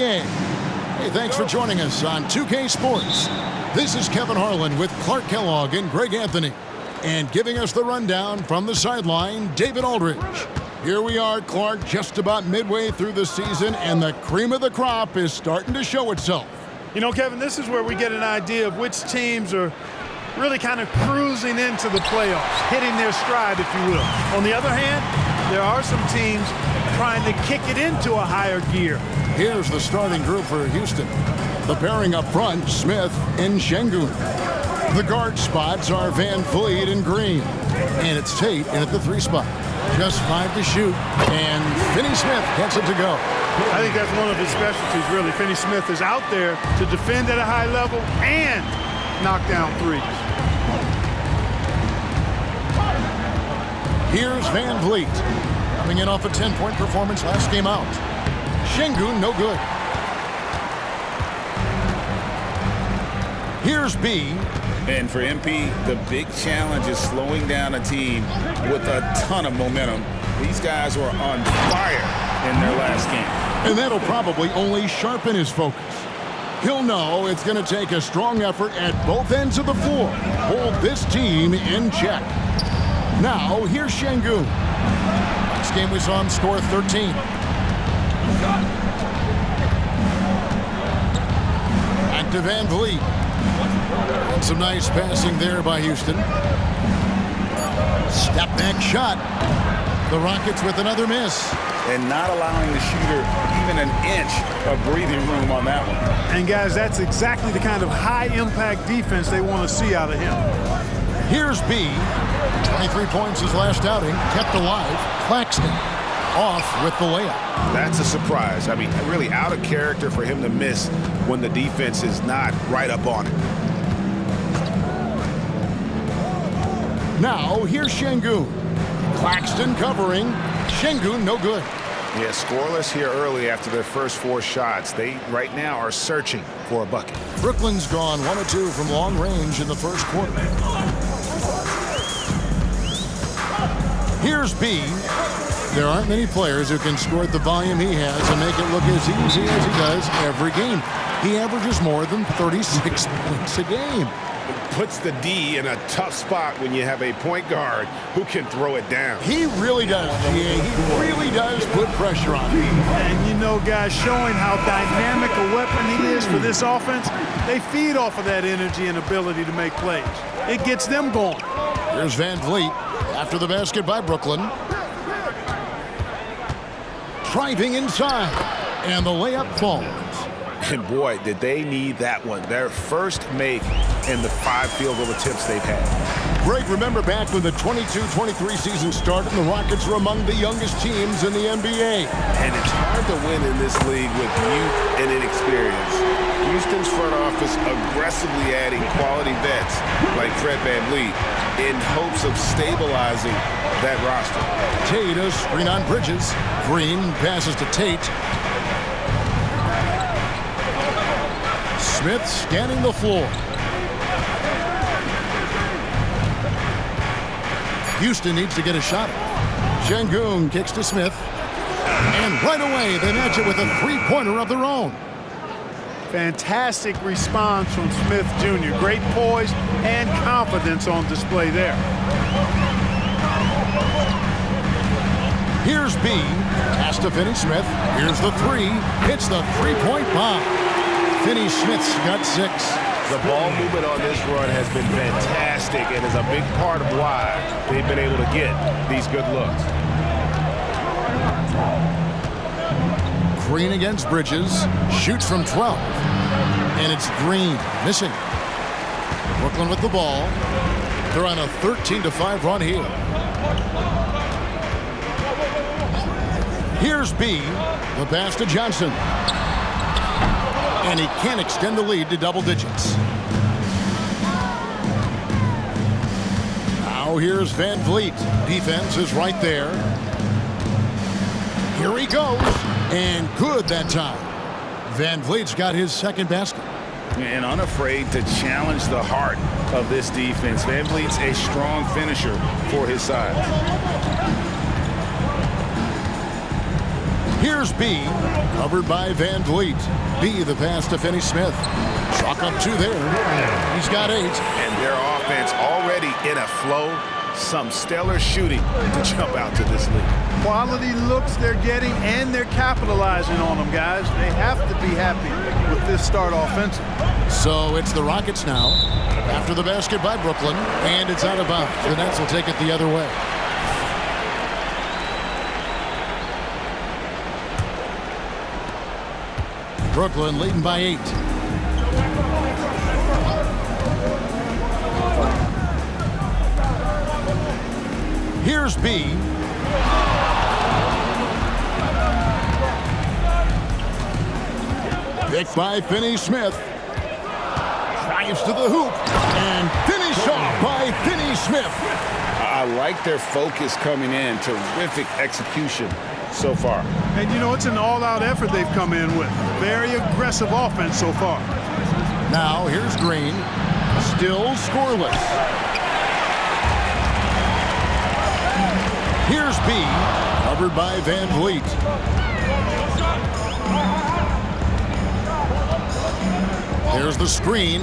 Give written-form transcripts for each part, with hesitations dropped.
NBA. Hey, thanks for joining us on 2K Sports. This is Kevin Harlan with Clark Kellogg and Greg Anthony. And giving us the rundown from the sideline, David Aldridge. Here we are, Clark, just about midway through the season, and the cream of the crop is starting to show itself. You know, Kevin, this is where we get an idea of which teams are really kind of cruising into the playoffs, hitting their stride, if you will. On the other hand, there are some teams trying to kick it into a higher gear. Here's the starting group for Houston. The pairing up front, Smith and Şengün. The guard spots are Van Vliet and Green. And it's Tate in at the 3 spot. Just 5 to shoot, and Finney Smith gets it to go. I think that's one of his specialties, really. Finney Smith is out there to defend at a high level and knock down threes. Here's Van Vliet, coming in off a 10-point performance last game out. Şengün, no good. Here's B. And for MP, the big challenge is slowing down a team with a ton of momentum. These guys were on fire in their last game. And that'll probably only sharpen his focus. He'll know it's going to take a strong effort at both ends of the floor. Hold this team in check. Now, here's Şengün. Last game we saw him score 13. Back to Van Vliet. And some nice passing there by Houston. Step back shot. The Rockets with another miss. And not allowing the shooter even an inch of breathing room on that one. And, guys, that's exactly the kind of high-impact defense they want to see out of him. Here's B. 23 points his last outing. Kept alive. Claxton off with the layup. That's a surprise. I mean, really out of character for him to miss when the defense is not right up on it. Now, here's Şengün. Claxton covering. Şengün, no good. Yeah, scoreless here early after their first 4 shots. They, right now, are searching for a bucket. Brooklyn's gone 1 of 2 from long range in the first quarter. Here's B. There aren't many players who can score at the volume he has and make it look as easy as he does every game. He averages more than 36 points a game. Puts the D in a tough spot when you have a point guard who can throw it down. He really does, GA. He really does put pressure on him. And you know, guys, showing how dynamic a weapon he is for this offense, they feed off of that energy and ability to make plays. It gets them going. Here's Van Vliet after the basket by Brooklyn. Driving inside, and the layup falls. And boy, did they need that one. Their first make in the 5 field goal attempts they've had. Greg, remember back when the 22-23 season started, the Rockets were among the youngest teams in the NBA. And it's hard to win in this league with youth and inexperience. Houston's front office aggressively adding quality vets like Fred VanVleet in hopes of stabilizing that roster. Tate a screen on Bridges. Green passes to Tate. Smith scanning the floor. Houston needs to get a shot. Şengün kicks to Smith. And right away, they match it with a 3-pointer of their own. Fantastic response from Smith Jr. Great poise and confidence on display there. Here's B. Pass to Finney Smith. Here's the 3. Hits the 3-point bomb. Finney Smith's got 6. The ball movement on this run has been fantastic and is a big part of why they've been able to get these good looks. Green against Bridges. Shoots from 12. And it's Green missing. Brooklyn with the ball. They're on a 13-5 run here. Here's B. The pass to Johnson. And he can't extend the lead to double digits. Now here's Van Vliet. Defense is right there. Here he goes. And good that time. Van Vliet's got his second basket. And unafraid to challenge the heart of this defense. Van Vliet's a strong finisher for his side. Here's B, covered by Van Vliet. B, the pass to Finney-Smith. Chalk up 2 there. He's got 8. And their offense already in a flow. Some stellar shooting to jump out to this lead. Quality looks they're getting, and they're capitalizing on them, guys. They have to be happy with this start offensive. So it's the Rockets now, after the basket by Brooklyn, and it's out of bounds. The Nets will take it the other way. Brooklyn leading by 8. Here's B. Picked by Finney-Smith. Drives to the hoop. And finish off by Finney-Smith. I like their focus coming in. Terrific execution so far. And, you know, it's an all-out effort they've come in with. Very aggressive offense so far. Now, here's Green. Still scoreless. Here's B, covered by Van Vliet. There's the screen.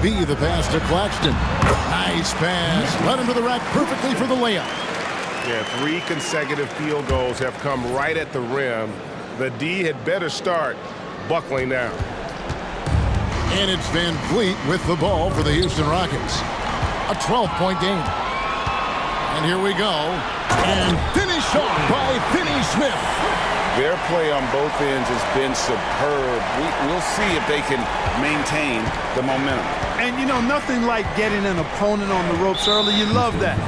B, the pass to Claxton. Nice pass. Led him to the rack perfectly for the layup. Yeah, 3 consecutive field goals have come right at the rim. The D had better start buckling down. And it's Van Vliet with the ball for the Houston Rockets. A 12-point game. And here we go. And finish off by Finney-Smith. Their play on both ends has been superb. We'll see if they can maintain the momentum. And, you know, nothing like getting an opponent on the ropes early. You love that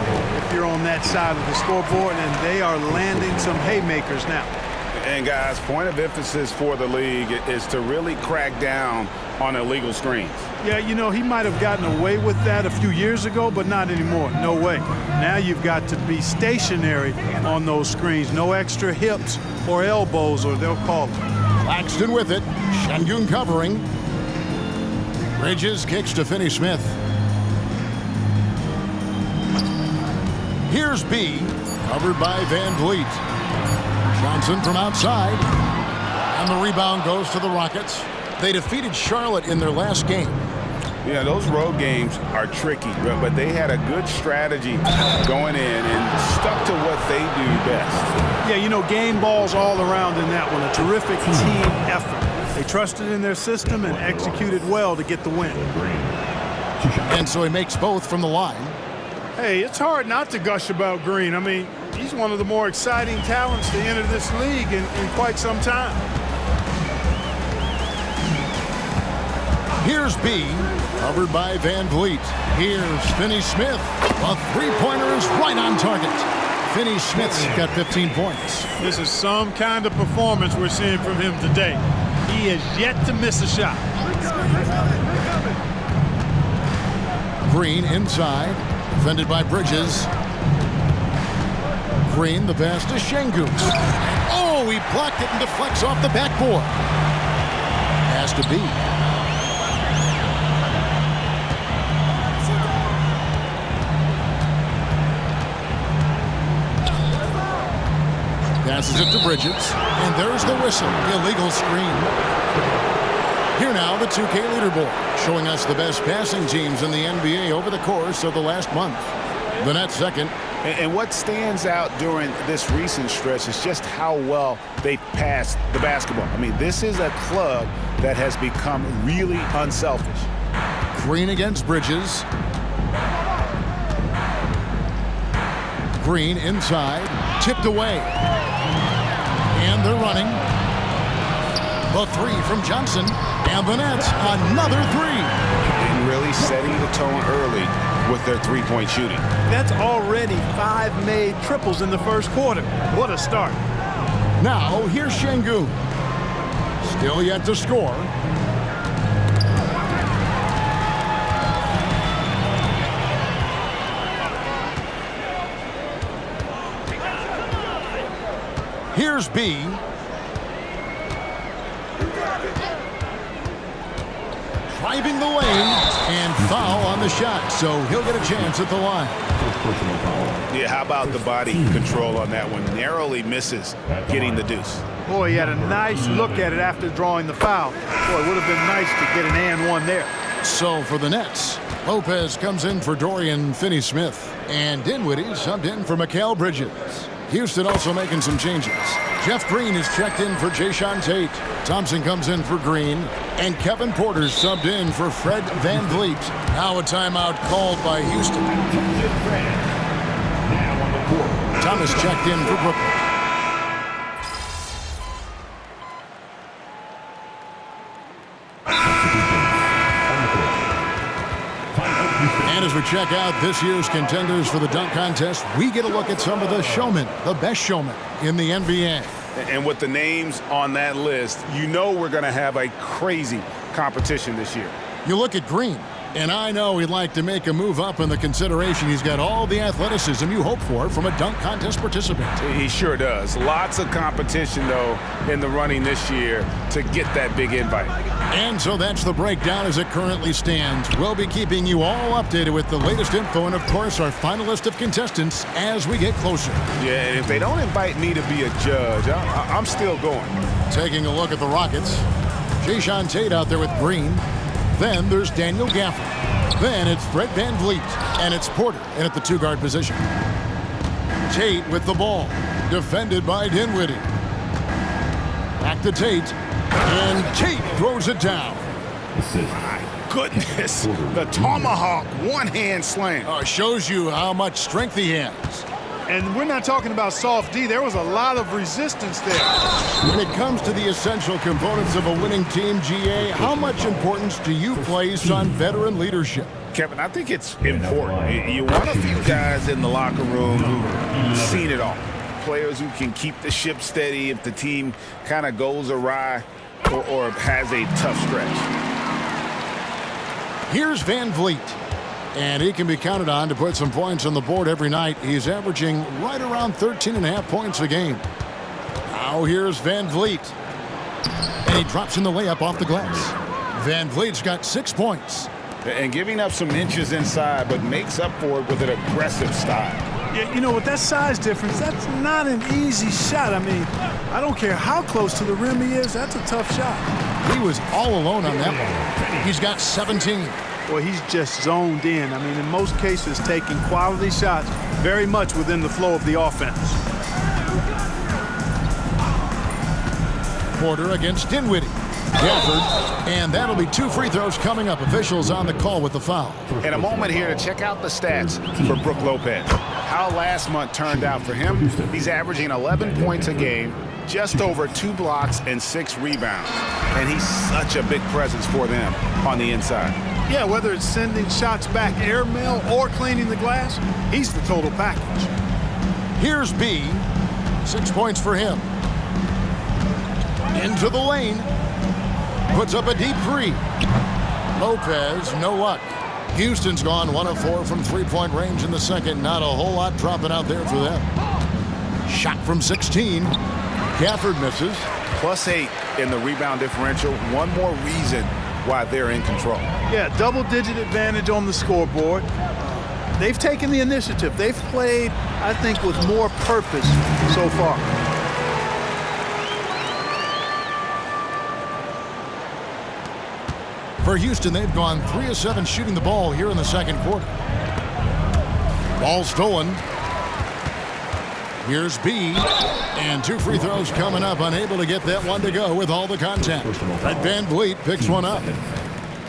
if you're on that side of the scoreboard, and they are landing some haymakers now. And, guys, point of emphasis for the league is to really crack down on illegal screens. Yeah, you know, he might have gotten away with that a few years ago, but not anymore. No way. Now you've got to be stationary on those screens. No extra hips or elbows, or they'll call it. Claxton with it. Şengün covering. Bridges kicks to Finney-Smith. Here's B, covered by Van Vliet. Johnson from outside. And the rebound goes to the Rockets. They defeated Charlotte in their last game. Yeah, those road games are tricky, but they had a good strategy going in and stuck to what they do best. Yeah, you know, game balls all around in that one. A terrific team effort. They trusted in their system and executed well to get the win. And so he makes both from the line. Hey, it's hard not to gush about Green. I mean, he's one of the more exciting talents to enter this league in quite some time. Here's B, covered by Van Vliet. Here's Finney-Smith. A three-pointer is right on target. Finney-Smith's got 15 points. This is some kind of performance we're seeing from him today. He has yet to miss a shot. Green inside, defended by Bridges. Green, the pass to Şengün. Oh, he blocked it and deflects off the backboard. Pass to B. Passes it to Bridges, and there's the whistle. Illegal screen. Here now, the 2K leaderboard, showing us the best passing teams in the NBA over the course of the last month. The Nets second. And what stands out during this recent stretch is just how well they passed the basketball. I mean, this is a club that has become really unselfish. Green against Bridges. Green inside, tipped away. And they're running. The three from Johnson. And the Nets, another three. And really setting the tone early with their three-point shooting. That's already 5 made triples in the first quarter. What a start. Now, here's Şengün. Still yet to score. Here's B. Driving the lane, and foul on the shot, so he'll get a chance at the line. Yeah, how about the body control on that one? Narrowly misses getting the deuce. Boy, he had a nice look at it after drawing the foul. Boy, it would have been nice to get an and one there. So for the Nets, Lopez comes in for Dorian Finney-Smith, and Dinwiddie subbed in for Mikal Bridges. Houston also making some changes. Jeff Green is checked in for Jae'Sean Tate. Thompson comes in for Green, and Kevin Porter subbed in for Fred VanVleet. Now a timeout called by Houston. Thomas checked in for Brooklyn. And as we check out this year's contenders for the dunk contest, we get a look at some of the showmen, the best showmen in the NBA. And with the names on that list, you know we're going to have a crazy competition this year. You look at Green, and I know he'd like to make a move up in the consideration. He's got all the athleticism you hope for from a dunk contest participant. He sure does. Lots of competition, though, in the running this year to get that big invite. And so that's the breakdown as it currently stands. We'll be keeping you all updated with the latest info and, of course, our final list of contestants as we get closer. Yeah, and if they don't invite me to be a judge, I'm still going. Taking a look at the Rockets, Jae'Sean Tate out there with Green. Then there's Daniel Gafford. Then it's Fred VanVleet, and it's Porter in at the two-guard position. Tate with the ball, defended by Dinwiddie. Back to Tate, and Tate throws it down. My goodness, the tomahawk one-hand slam. Shows you how much strength he has. And we're not talking about soft D. There was a lot of resistance there. When it comes to the essential components of a winning team, GA, how much importance do you place on veteran leadership? Kevin, I think it's important. You want a few guys in the locker room who've seen it all. Players who can keep the ship steady if the team kind of goes awry or has a tough stretch. Here's VanVleet. And he can be counted on to put some points on the board every night. He's averaging right around 13.5 points a game. Now here's VanVleet. And he drops in the layup off the glass. VanVleet's got 6 points. And giving up some inches inside, but makes up for it with an aggressive style. Yeah, you know, with that size difference, that's not an easy shot. I mean, I don't care how close to the rim he is, that's a tough shot. He was all alone on that one. He's got 17. Well, he's just zoned in. I mean, in most cases, taking quality shots very much within the flow of the offense. Porter against Dinwiddie. Gafford, and that'll be 2 free throws coming up. Officials on the call with the foul. And a moment here to check out the stats for Brook Lopez. How last month turned out for him. He's averaging 11 points a game, just over 2 blocks and 6 rebounds. And he's such a big presence for them on the inside. Yeah, whether it's sending shots back airmail or cleaning the glass, he's the total package. Here's B. 6 points for him. Into the lane. Puts up a deep three. Lopez, no luck. Houston's gone 1 of 4 from three-point range in the second. Not a whole lot dropping out there for them. Shot from 16. Gafford misses. +8 in the rebound differential. One more reason why they're in control. Yeah, double-digit advantage on the scoreboard. They've taken the initiative. They've played, I think, with more purpose so far. For Houston, they've gone 3 of 7 shooting the ball here in the second quarter. Ball stolen. Here's B. And 2 free throws coming up. Unable to get that one to go with all the contact. Fred VanVleet picks one up.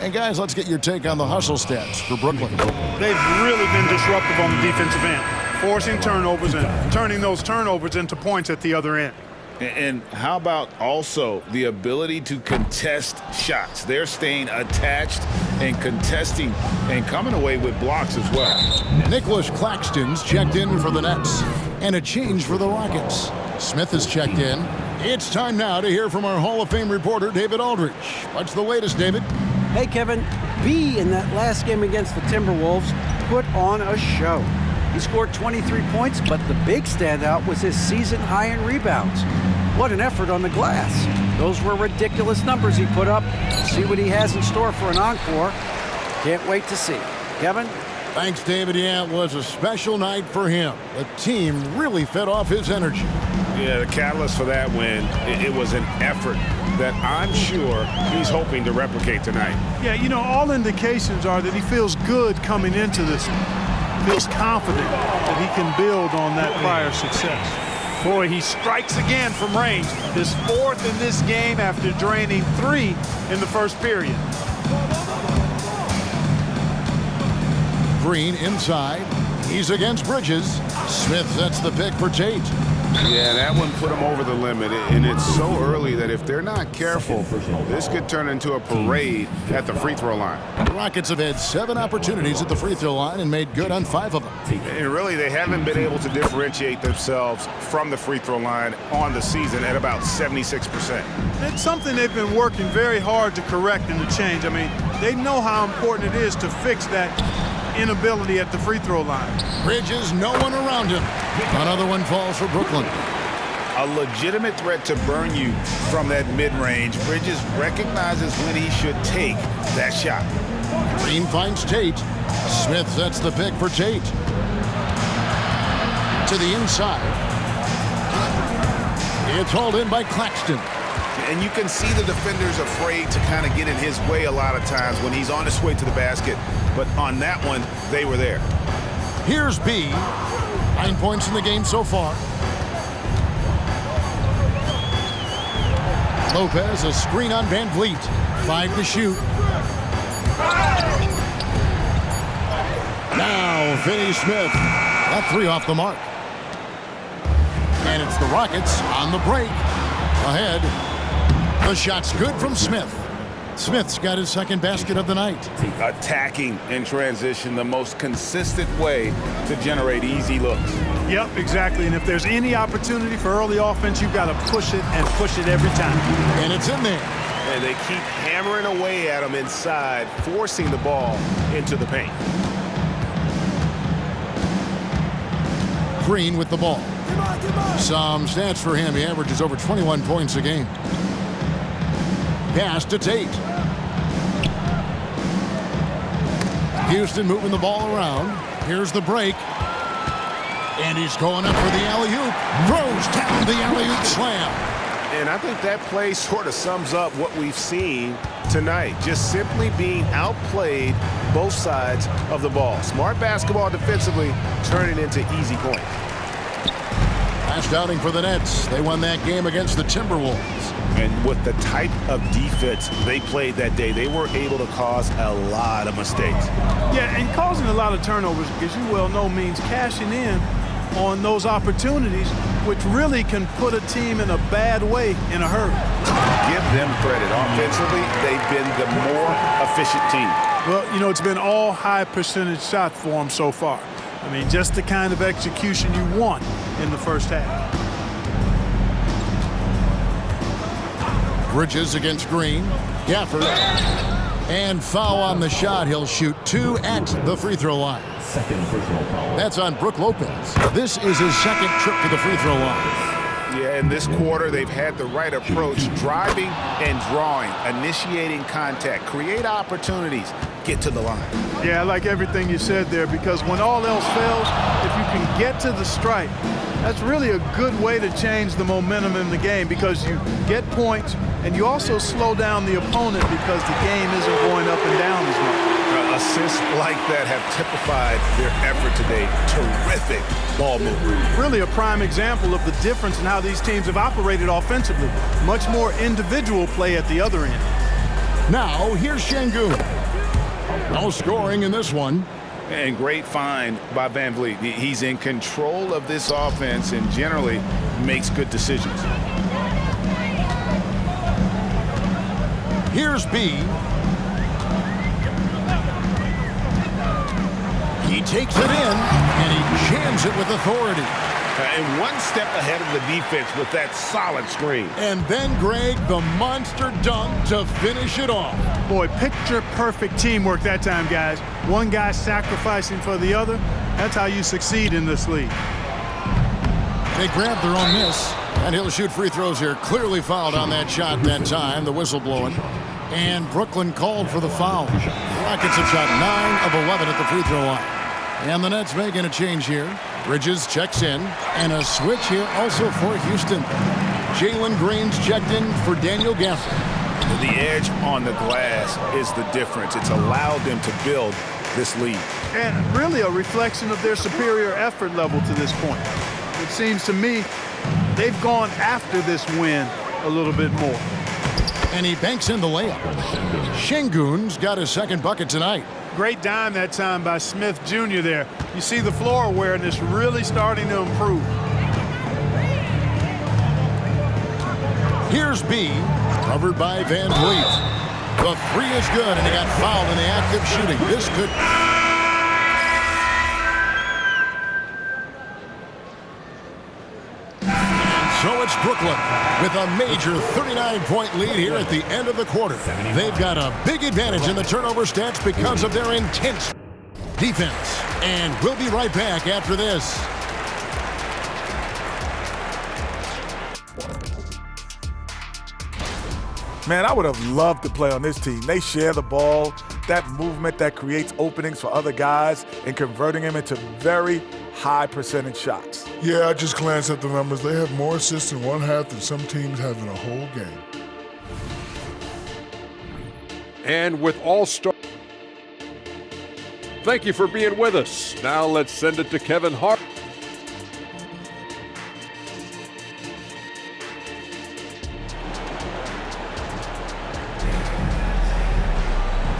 And guys, let's get your take on the hustle stats for Brooklyn. They've really been disruptive on the defensive end, forcing turnovers and turning those turnovers into points at the other end. And how about also the ability to contest shots? They're staying attached and contesting and coming away with blocks as well. Nicholas Claxton's checked in for the Nets. And a change for the Rockets. Smith is checked in. It's time now to hear from our Hall of Fame reporter, David Aldridge. What's the latest, David? Hey, Kevin. B in that last game against the Timberwolves put on a show. He scored 23 points, but the big standout was his season high in rebounds. What an effort on the glass. Those were ridiculous numbers he put up. See what he has in store for an encore. Can't wait to see. Kevin? Thanks, David. Yeah, it was a special night for him. The team really fed off his energy. Yeah, the catalyst for that win, it was an effort that I'm sure he's hoping to replicate tonight. Yeah, you know, all indications are that he feels good coming into this one. Feels confident that he can build on that prior success. Boy, he strikes again from range. His fourth in this game after draining 3 in the first period. Green inside. He's against Bridges. Smith sets the pick for Tate. Yeah, that one put him over the limit, and it's so early that if they're not careful, this could turn into a parade at the free throw line. The Rockets have had 7 opportunities at the free throw line and made good on 5 of them. And really, they haven't been able to differentiate themselves from the free throw line on the season at about 76%. It's something they've been working very hard to correct and to change. I mean, they know how important it is to fix that inability at the free throw line. Bridges, no one around him. Another one falls for Brooklyn. A legitimate threat to burn you from that mid-range. Bridges recognizes when he should take that shot. Green finds Tate. Smith sets the pick for Tate. To the inside. It's hauled in by Claxton. And you can see the defenders afraid to kind of get in his way a lot of times when he's on his way to the basket. But on that one, they were there. Here's B. 9 points in the game so far. Lopez, a screen on Van Vliet. 5 to shoot. Now, Finney Smith. That 3 off the mark. And it's the Rockets on the break. Ahead. The shot's good from Smith. Smith's got his second basket of the night. Attacking in transition, the most consistent way to generate easy looks. Yep, exactly. And if there's any opportunity for early offense, you've got to push it and push it every time. And it's in there. And they keep hammering away at him inside, forcing the ball into the paint. Green with the ball. Some stats for him. He averages over 21 points a game. Pass to Tate. Houston moving the ball around. Here's the break. And he's going up for the alley-oop. Throws down the alley-oop slam. And I think that play sort of sums up what we've seen tonight. Just simply being outplayed both sides of the ball. Smart basketball defensively, turning into easy points. Last outing for the Nets. They won that game against the Timberwolves. And with the type of defense they played that day, they were able to cause a lot of mistakes. Yeah, and causing a lot of turnovers, as you well know, means cashing in on those opportunities, which really can put a team in a bad way in a hurry. Give them credit. Offensively, they've been the more efficient team. Well, you know, it's been all high percentage shots for them so far. I mean, just the kind of execution you want in the first half. Bridges against Green. Gafford. And foul on the shot. He'll shoot 2 at the free throw line. That's on Brook Lopez. This is his second trip to the free throw line. Yeah, in this quarter, they've had the right approach, driving and drawing, initiating contact, create opportunities, get to the line. Yeah, I like everything you said there, because when all else fails, if you can get to the stripe, that's really a good way to change the momentum in the game, because you get points and you also slow down the opponent because the game isn't going up and down as much. Assists like that have typified their effort today. Terrific ball movement. Really a prime example of the difference in how these teams have operated offensively. Much more individual play at the other end. Now, here's Şengün. No scoring in this one. And great find by Van Vliet. He's in control of this offense and generally makes good decisions. Here's B. He takes it in, and he jams it with authority. And one step ahead of the defense with that solid screen. And then, Greg, the monster dunk to finish it off. Boy, picture-perfect teamwork that time, guys. One guy sacrificing for the other. That's how you succeed in this league. They grab their own miss, and he'll shoot free throws here. Clearly fouled on that shot that time, the whistle blowing. And Brooklyn called for the foul. The Rockets have shot 9 of 11 at the free throw line. And the Nets making a change here. Bridges checks in. And a switch here also for Houston. Jalen Green's checked in for Daniel Gafford. The edge on the glass is the difference. It's allowed them to build this lead. And really a reflection of their superior effort level to this point. It seems to me they've gone after this win a little bit more. And he banks in the layup. Şengün's got his second bucket tonight. Great dime that time by Smith Jr. there. You see the floor awareness really starting to improve. Here's B, covered by Van Vliet. The three is good, and he got fouled in the act of shooting. This could... So it's Brooklyn with a major 39-point lead here at the end of the quarter. They've got a big advantage in the turnover stats because of their intense defense. And we'll be right back after this. Man, I would have loved to play on this team. They share the ball, that movement that creates openings for other guys and converting them into very high percentage shots. Yeah, I just glanced at the numbers. They have more assists in one half than some teams have in a whole game. And with All-Star. Thank you for being with us. Now let's send it to Kevin Hart.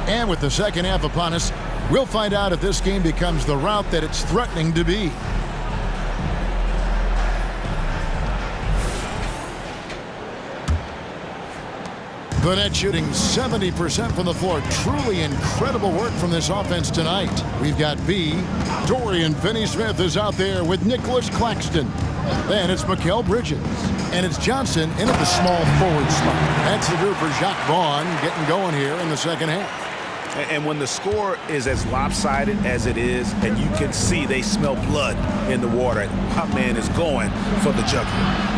And with the second half upon us, we'll find out if this game becomes the route that it's threatening to be. The Nets shooting 70% from the floor. Truly incredible work from this offense tonight. We've got B. Dorian Finney-Smith is out there with Nicholas Claxton. Then it's Mikal Bridges. And it's Johnson in at the small forward slot. That's the group for Jacques Vaughn getting going here in the second half. And when the score is as lopsided as it is, and you can see they smell blood in the water, my man is going for the jugular.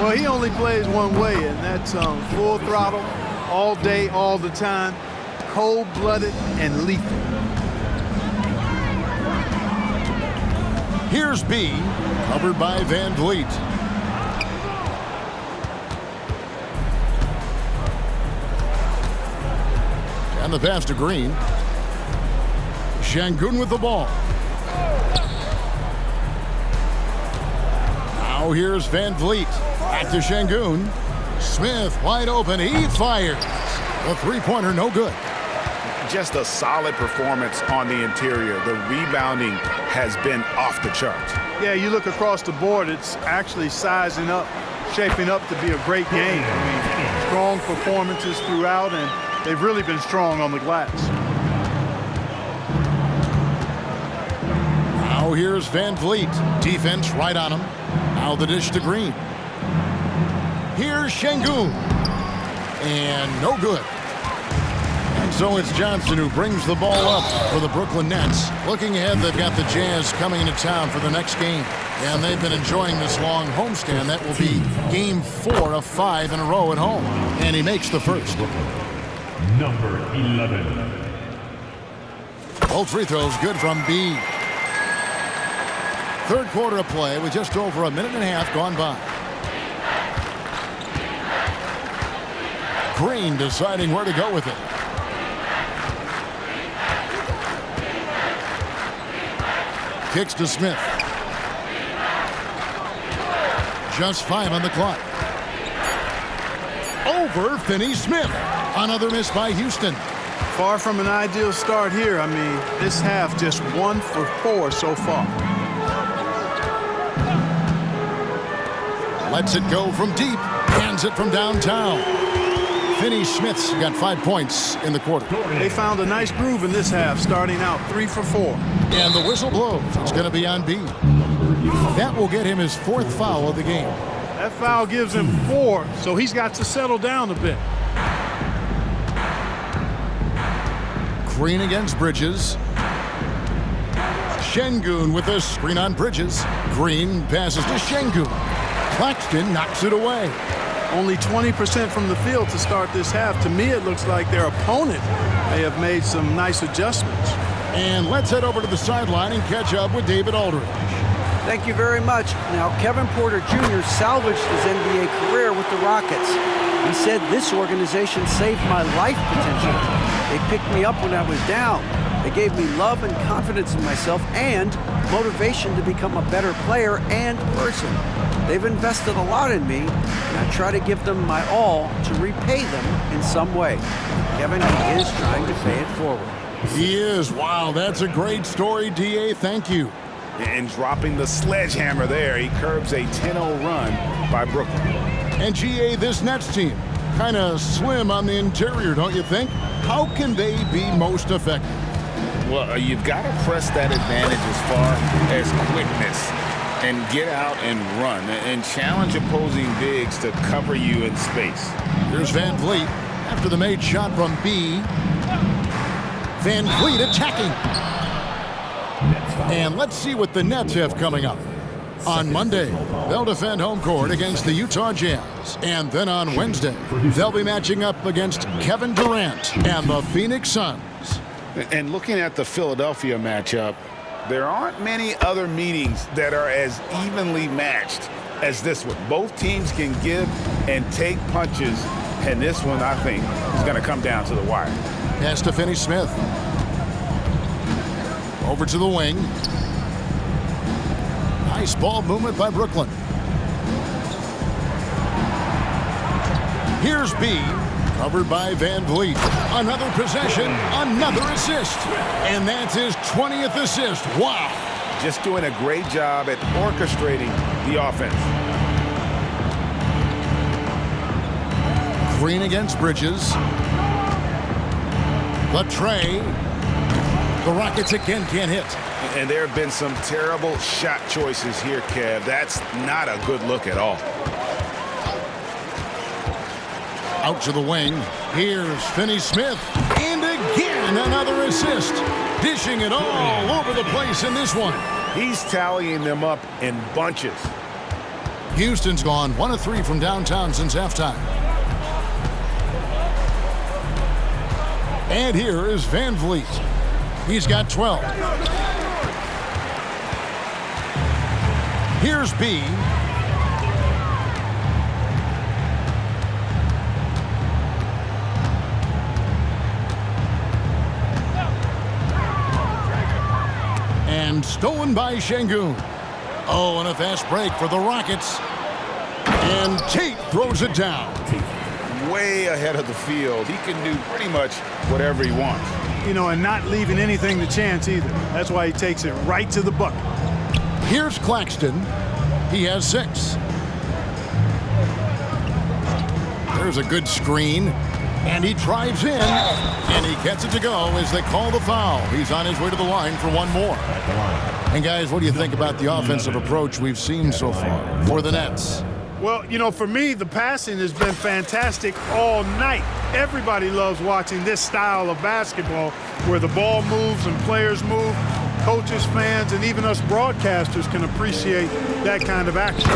Well, he only plays one way, and that's full throttle, all day, all the time, cold-blooded and lethal. Here's B, covered by Van Vliet. And the pass to Green. Şengün with the ball. Now here's Van Vliet. Back to Şengün. Smith wide open. He fires. The three-pointer no good. Just a solid performance on the interior. The rebounding has been off the charts. Yeah, you look across the board, it's actually sizing up, shaping up to be a great game. I mean, strong performances throughout, and they've really been strong on the glass. Now here's Van Vliet. Defense right on him. Now the dish to Green. Here's Şengün. And no good. And so it's Johnson who brings the ball up for the Brooklyn Nets. Looking ahead, they've got the Jazz coming into town for the next game. And they've been enjoying this long homestand. That will be game 4 of 5 in a row at home. And he makes the first. Number 11. Both free throws good from B. Third quarter of play with just over a minute and a half gone by. Green deciding where to go with it. Kicks to Smith. Just 5 on the clock. Over Finney-Smith. Another miss by Houston. Far from an ideal start here. I mean, this half just 1 for 4 so far. Lets it go from deep. Hands it from downtown. Finney-Smith's got 5 points in the quarter. They found a nice groove in this half, starting out 3 for 4. And the whistle blows. It's going to be on B. That will get him his 4th foul of the game. That foul gives him 4, so he's got to settle down a bit. Green against Bridges. Şengün with a screen on Bridges. Green passes to Şengün. Claxton knocks it away. Only 20% from the field to start this half. To me, it looks like their opponent may have made some nice adjustments. And let's head over to the sideline and catch up with David Aldridge. Thank you very much. Now, Kevin Porter Jr. salvaged his NBA career with the Rockets. He said this organization saved my life potentially. They picked me up when I was down. They gave me love and confidence in myself and motivation to become a better player and person. They've invested a lot in me, and I try to give them my all to repay them in some way. Kevin, he is trying to pay it forward. He is. Wow, that's a great story, D.A. Thank you. And dropping the sledgehammer there, he curbs a 10-0 run by Brooklyn. And G.A., this Nets team, kind of slim on the interior, don't you think? How can they be most effective? Well, you've got to press that advantage as far as quickness and get out and run and challenge opposing bigs to cover you in space. Here's Van Vliet after the made shot from B. Van Vliet attacking. And let's see what the Nets have coming up. On Monday, they'll defend home court against the Utah Jazz. And then on Wednesday, they'll be matching up against Kevin Durant and the Phoenix Suns. And looking at the Philadelphia matchup, there aren't many other meetings that are as evenly matched as this one. Both teams can give and take punches, and this one, I think, is going to come down to the wire. Pass to Finney-Smith. Over to the wing. Nice ball movement by Brooklyn. Here's B, covered by Van Vliet. Another possession, another assist. And that's his 20th assist. Wow. Just doing a great job at orchestrating the offense. Green against Bridges. The tray. The Rockets again can't hit. And there have been some terrible shot choices here, Kev. That's not a good look at all. Out to the wing. Here's Finney-Smith. And again, another assist. Dishing it all over the place in this one. He's tallying them up in bunches. Houston's gone 1 of 3 from downtown since halftime. And here is Van Vliet. He's got 12. Here's B. And stolen by Şengün. Oh, and a fast break for the Rockets. And Tate throws it down. Way ahead of the field. He can do pretty much whatever he wants. You know, and not leaving anything to chance either. That's why he takes it right to the bucket. Here's Claxton. He has 6. There's a good screen. And he drives in. And he gets it to go as they call the foul. He's on his way to the line for one more. And guys, what do you think about the offensive approach we've seen so far for the Nets? Well, you know, for me, the passing has been fantastic all night. Everybody loves watching this style of basketball where the ball moves and players move. Coaches, fans, and even us broadcasters can appreciate that kind of action.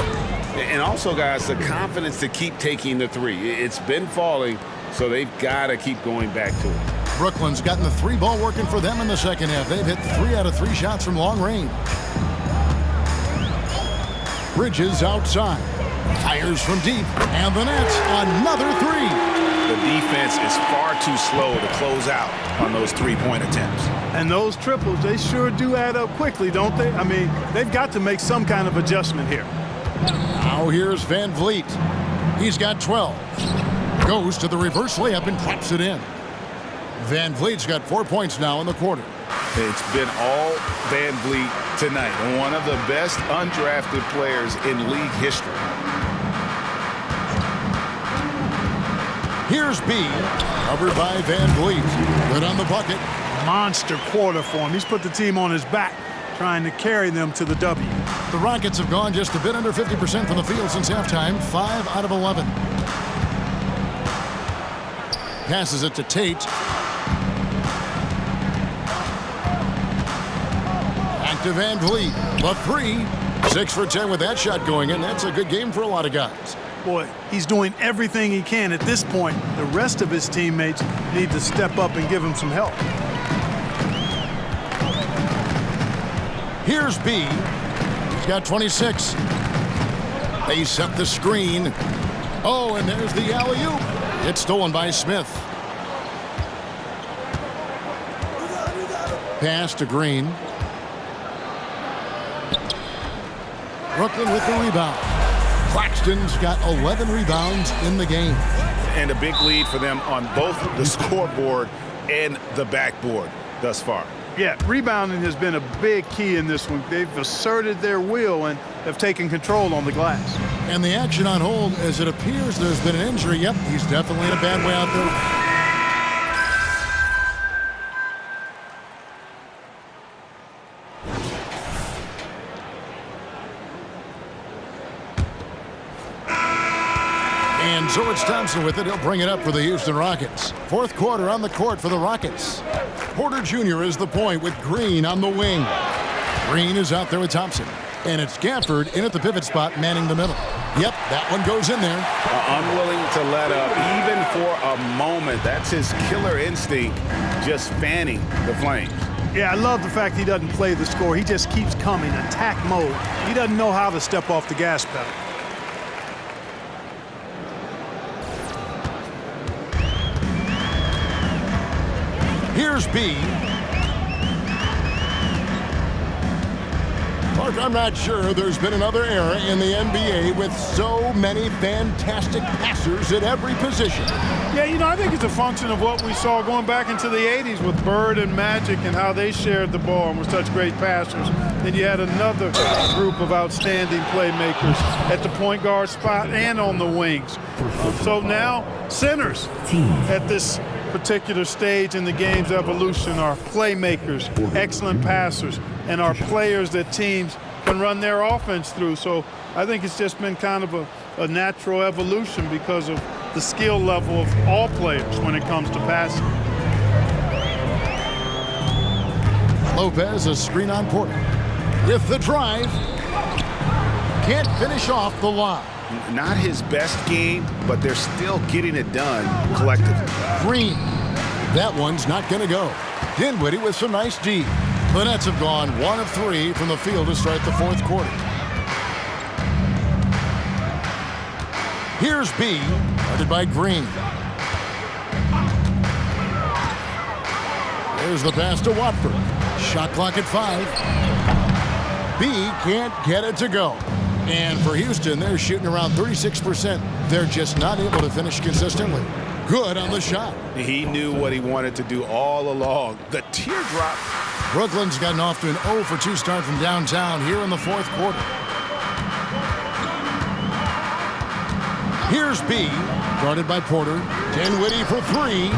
And also, guys, the confidence to keep taking the three. It's been falling, so they've got to keep going back to it. Brooklyn's gotten the 3 ball working for them in the second half. They've hit 3 out of 3 shots from long range. Bridges outside. Fires from deep, and the Nets, another 3. The defense is far too slow to close out on those 3-point attempts. And those triples, they sure do add up quickly, don't they? I mean, they've got to make some kind of adjustment here. Now here's Van Vliet. He's got 12. Goes to the reverse layup and claps it in. Van Vliet's got 4 points now in the quarter. It's been all Van Vliet tonight. One of the best undrafted players in league history. Here's B, covered by Van Vliet. Good on the bucket. Monster quarter for him. He's put the team on his back, trying to carry them to the W. The Rockets have gone just a bit under 50% from the field since halftime, 5 out of 11. Passes it to Tate. Back to Van Vliet. The 3. 6 for 10 with that shot going in. That's a good game for a lot of guys. Boy, he's doing everything he can at this point. The rest of his teammates need to step up and give him some help. Here's B. He's got 26. They set the screen. Oh, and there's the alley-oop. It's stolen by Smith. Pass to Green. Brooklyn with the rebound. Claxton's got 11 rebounds in the game. And a big lead for them on both the scoreboard and the backboard thus far. Yeah, rebounding has been a big key in this one. They've asserted their will and have taken control on the glass. And the action on hold, as it appears there's been an injury. Yep, he's definitely in a bad way out there. And George Thompson with it. He'll bring it up for the Houston Rockets. Fourth quarter on the court for the Rockets. Porter Jr. is the point with Green on the wing. Green is out there with Thompson. And it's Gafford in at the pivot spot, manning the middle. Yep, that one goes in there. Unwilling to let up, even for a moment. That's his killer instinct, just fanning the flames. Yeah, I love the fact he doesn't play the score. He just keeps coming, attack mode. He doesn't know how to step off the gas pedal. Here's B. Mark, I'm not sure there's been another era in the NBA with so many fantastic passers at every position. Yeah, you know, I think it's a function of what we saw going back into the 80s with Bird and Magic and how they shared the ball and were such great passers. Then you had another group of outstanding playmakers at the point guard spot and on the wings. So now centers at this particular stage in the game's evolution are playmakers, excellent passers, and are players that teams can run their offense through. So I think it's just been kind of a natural evolution because of the skill level of all players when it comes to passing. Lopez, a screen on Porter. With the drive. Can't finish off the line. Not his best game, but they're still getting it done collectively. Green. That one's not going to go. Dinwiddie with some nice D. The Nets have gone 1 of 3 from the field to start the fourth quarter. Here's B, guarded by Green. There's the pass to Watford. Shot clock at 5. B can't get it to go. And for Houston, they're shooting around 36%. They're just not able to finish consistently. Good on the shot. He knew what he wanted to do all along. The teardrop. Brooklyn's gotten off to an 0 for 2 start from downtown here in the fourth quarter. Here's B, guarded by Porter. Dinwiddie for 3.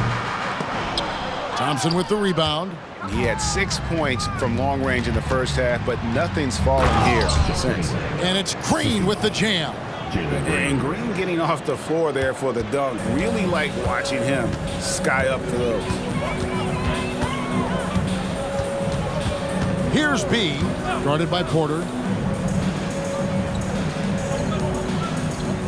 Thompson with the rebound. He had 6 points from long range in the first half, but nothing's fallen here since. And it's Green with the jam. And Green getting off the floor there for the dunk. Really like watching him sky up for those. Here's B, guarded by Porter.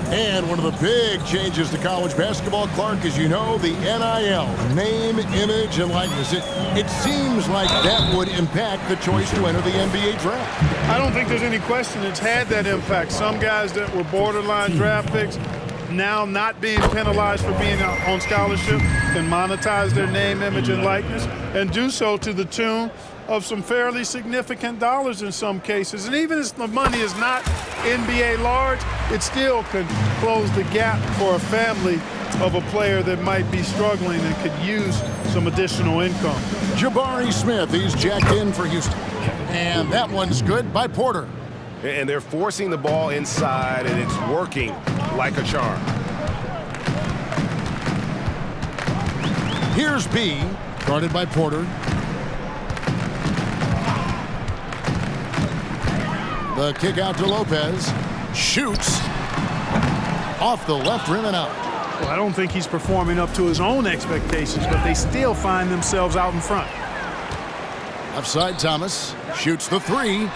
And one of the big changes to college basketball, Clark, as you know, the NIL, name, image, and likeness. It seems like that would impact the choice to enter the NBA draft. I don't think there's any question it's had that impact. Some guys that were borderline draft picks now not being penalized for being on scholarship can monetize their name, image, and likeness and do so to the tune of some fairly significant dollars in some cases. And even if the money is not NBA large, it still could close the gap for a family of a player that might be struggling and could use some additional income. Jabari Smith, he's jacked in for Houston. And that one's good by Porter. And they're forcing the ball inside, and it's working like a charm. Here's B, guarded by Porter. The kick out to Lopez. Shoots. Off the left rim and out. Well, I don't think he's performing up to his own expectations, but they still find themselves out in front. Offside Thomas. Shoots the 3.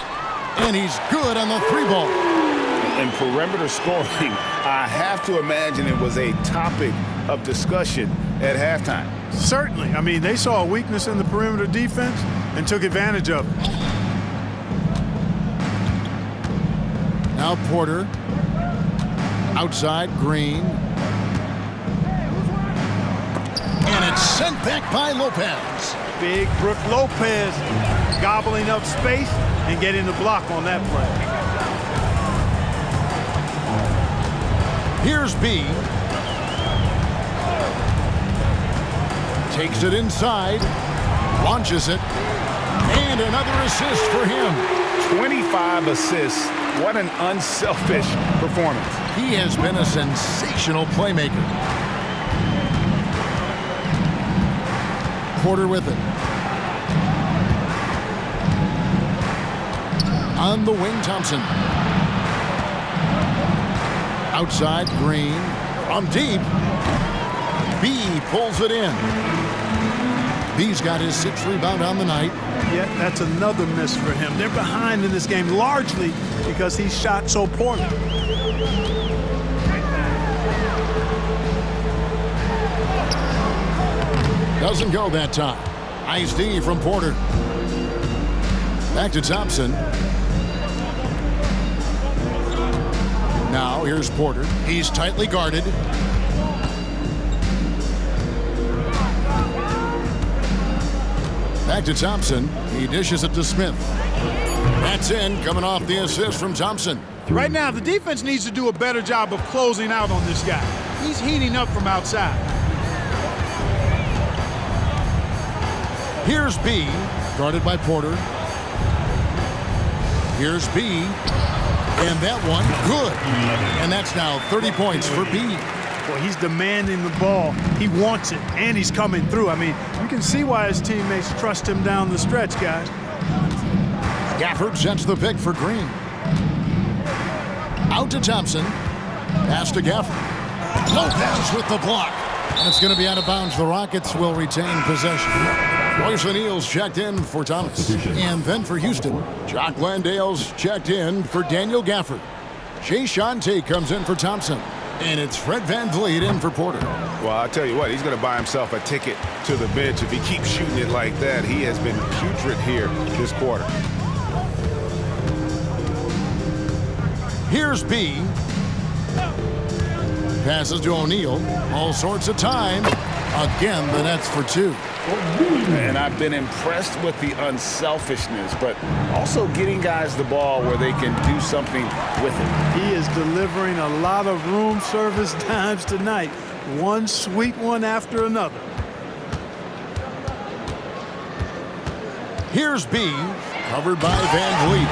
And he's good on the 3 ball. And perimeter scoring, I have to imagine it was a topic of discussion at halftime. Certainly. I mean, they saw a weakness in the perimeter defense and took advantage of it. Now Porter. Outside, Green. And it's sent back by Lopez. Big Brook Lopez gobbling up space and getting the block on that play. Here's B. Takes it inside. Launches it. And another assist for him. 25 assists. What an unselfish performance. He has been a sensational playmaker. Porter with it. On the wing, Thompson. Outside, Green. From deep. B pulls it in. B's got his 6th rebound on the night. Yeah, that's another miss for him. They're behind in this game largely because he shot so poorly. Doesn't go that time. Nice D from Porter. Back to Thompson. Now here's Porter. He's tightly guarded. Back to Thompson. He dishes it to Smith. That's in, coming off the assist from Thompson. Right now, the defense needs to do a better job of closing out on this guy. He's heating up from outside. Here's B, guarded by Porter. Here's B, and that one, good. And that's now 30 points for B. Well, he's demanding the ball. He wants it, and he's coming through. I mean, you can see why his teammates trust him down the stretch, guys. Gafford sets the pick for Green. Out to Thompson. Pass to Gafford. Lopez with the block. And it's going to be out of bounds. The Rockets will retain possession. Royce O'Neal's checked in for Thomas. And then for Houston, Jock Landale's checked in for Daniel Gafford. Jay Shante comes in for Thompson. And it's Fred VanVleet in for Porter. Well, I'll tell you what, he's going to buy himself a ticket to the bench. If he keeps shooting it like that, he has been putrid here this quarter. Here's B. Passes to O'Neal. All sorts of time. Again, the net's for 2. And I've been impressed with the unselfishness, but also getting guys the ball where they can do something with it. He is delivering a lot of room service times tonight. One sweet one after another. Here's B, covered by VanVleet.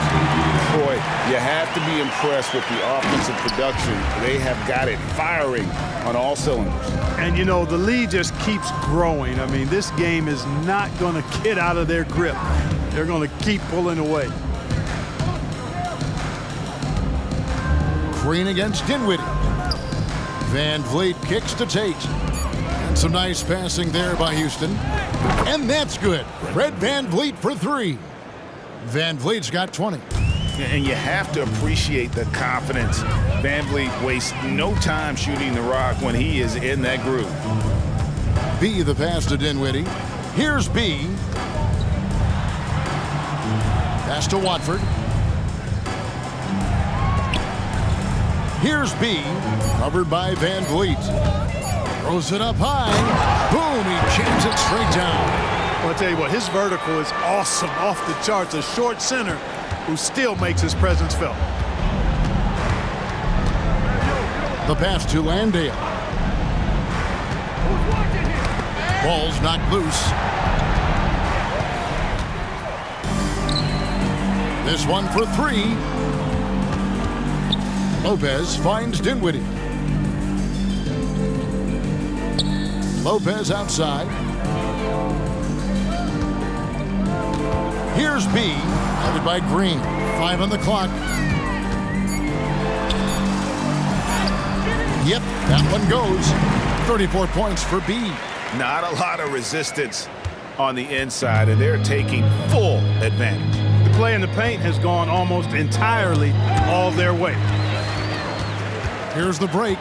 Boy, you have to be impressed with the offensive production. They have got it firing on all cylinders. And, you know, the lead just keeps growing. I mean, this game is not going to get out of their grip. They're going to keep pulling away. Green against Dinwiddie. VanVleet kicks to Tate. And some nice passing there by Houston. And that's good. Fred VanVleet for 3. VanVleet's got 20. And you have to appreciate the confidence. VanVleet wastes no time shooting the rock when he is in that groove. B, the pass to Dinwiddie. Here's B. Pass to Watford. Here's B, covered by VanVleet. Throws it up high. Boom, he jams it straight down. Well, I'll tell you what, his vertical is awesome, off the charts. A short center who still makes his presence felt. The pass to Landale. Ball's knocked loose. This one for 3. Lopez finds Dinwiddie. Lopez outside. Here's B, headed by Green. 5 on the clock. Yep, that one goes. 34 points for B. Not a lot of resistance on the inside, and they're taking full advantage. The play in the paint has gone almost entirely all their way. Here's the break.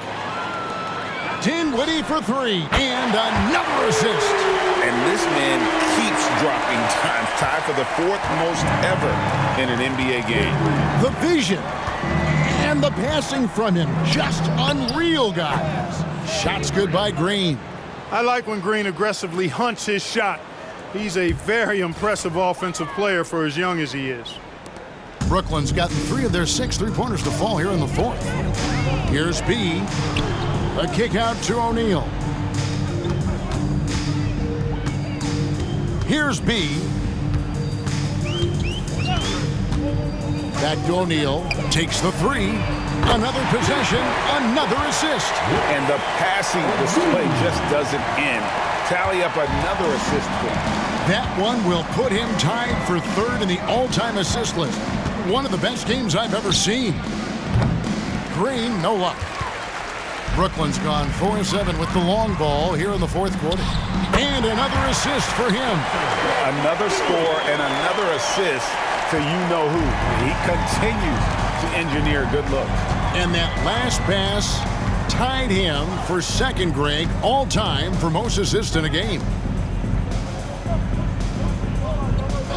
Dinwiddie for 3, and another assist. And this man keeps dropping time. Tied for the 4th most ever in an NBA game. The vision. And the passing from him, just unreal, guys. Shots good by Green. I like when Green aggressively hunts his shot. He's a very impressive offensive player for as young as he is. Brooklyn's gotten 3 of their 6 three-pointers to fall here in the fourth. Here's B. A kick out to O'Neal. Here's B. Back to O'Neal. Takes the 3. Another possession, another assist. And the passing display just doesn't end. Tally up another assist for him. That one will put him tied for 3rd in the all-time assist list. One of the best games I've ever seen. Green, no luck. Brooklyn's gone 4-7 with the long ball here in the fourth quarter. And another assist for him. Another score and another assist to you-know-who. He continues to engineer good looks. And that last pass tied him for 2nd, Greg, all-time for most assists in a game.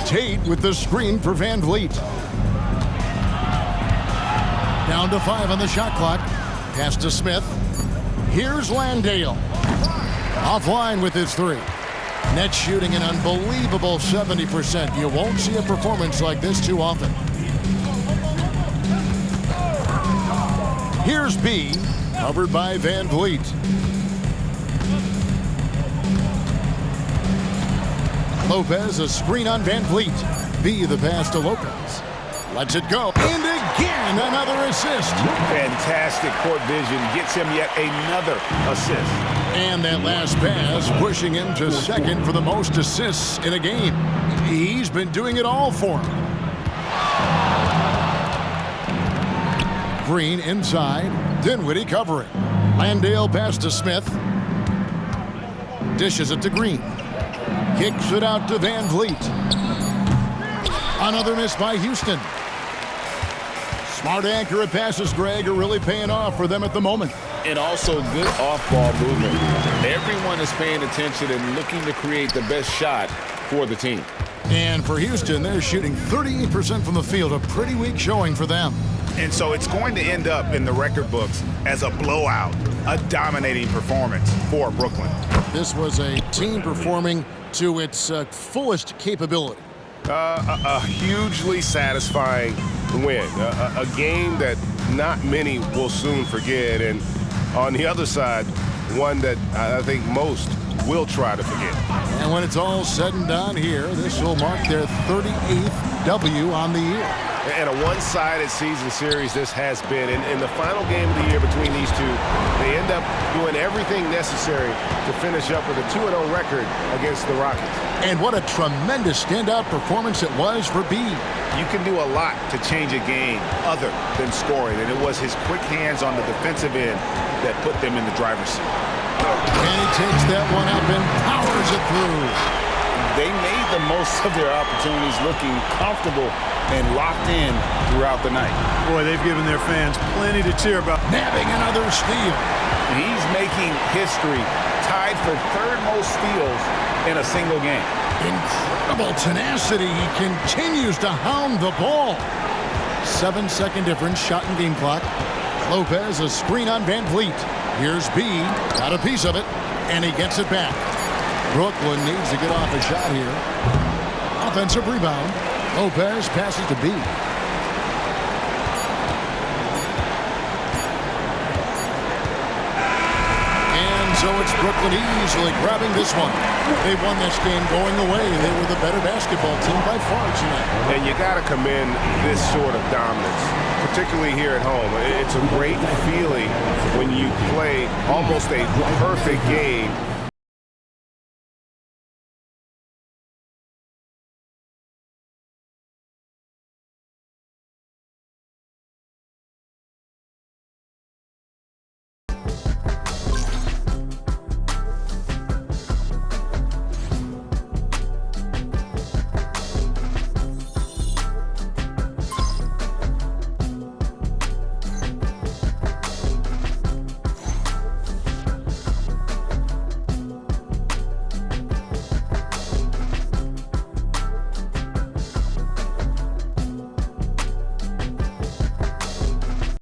Tate with the screen for Van Vliet. Down to 5 on the shot clock. Pass to Smith. Here's Landale. Offline with his 3. Net shooting an unbelievable 70%. You won't see a performance like this too often. Here's B, covered by Van Vliet. Lopez, a screen on Van Vliet. B, the pass to Lopez. Lets it go. And again, another assist. Fantastic court vision. Gets him yet another assist. And that last pass pushing him to 2nd for the most assists in a game. He's been doing it all for him. Green inside. Dinwiddie covering. Landale pass to Smith. Dishes it to Green. Kicks it out to Van Vliet. Another miss by Houston. Smart, accurate passes, Greg, are really paying off for them at the moment. And also good off-ball movement. Everyone is paying attention and looking to create the best shot for the team. And for Houston, they're shooting 38% from the field, a pretty weak showing for them. And so it's going to end up in the record books as a blowout, a dominating performance for Brooklyn. This was a team performing to its fullest capability. A hugely satisfying win. A game that not many will soon forget. And on the other side, one that I think most will try to forget. And when it's all said and done here, this will mark their 38th W on the year. And a one-sided season series this has been. In the final game of the year between these two, they end up doing everything necessary to finish up with a 2-0 record against the Rockets. And what a tremendous standout performance it was for B. You can do a lot to change a game other than scoring, and it was his quick hands on the defensive end that put them in the driver's seat. And he takes that one up and powers it through. They made the most of their opportunities, looking comfortable and locked in throughout the night. Boy, they've given their fans plenty to cheer about. Nabbing another steal. He's making history, tied for 3rd most steals in a single game. Incredible tenacity. He continues to hound the ball. 7-second difference, shot and game clock. Lopez, a screen on Van Vliet. Here's B, got a piece of it, and he gets it back. Brooklyn needs to get off a shot here. Offensive rebound. Lopez passes to B. And so it's Brooklyn easily grabbing this one. They won this game going away. They were the better basketball team by far tonight. And you got to commend this sort of dominance, particularly here at home. It's a great feeling when you play almost a perfect game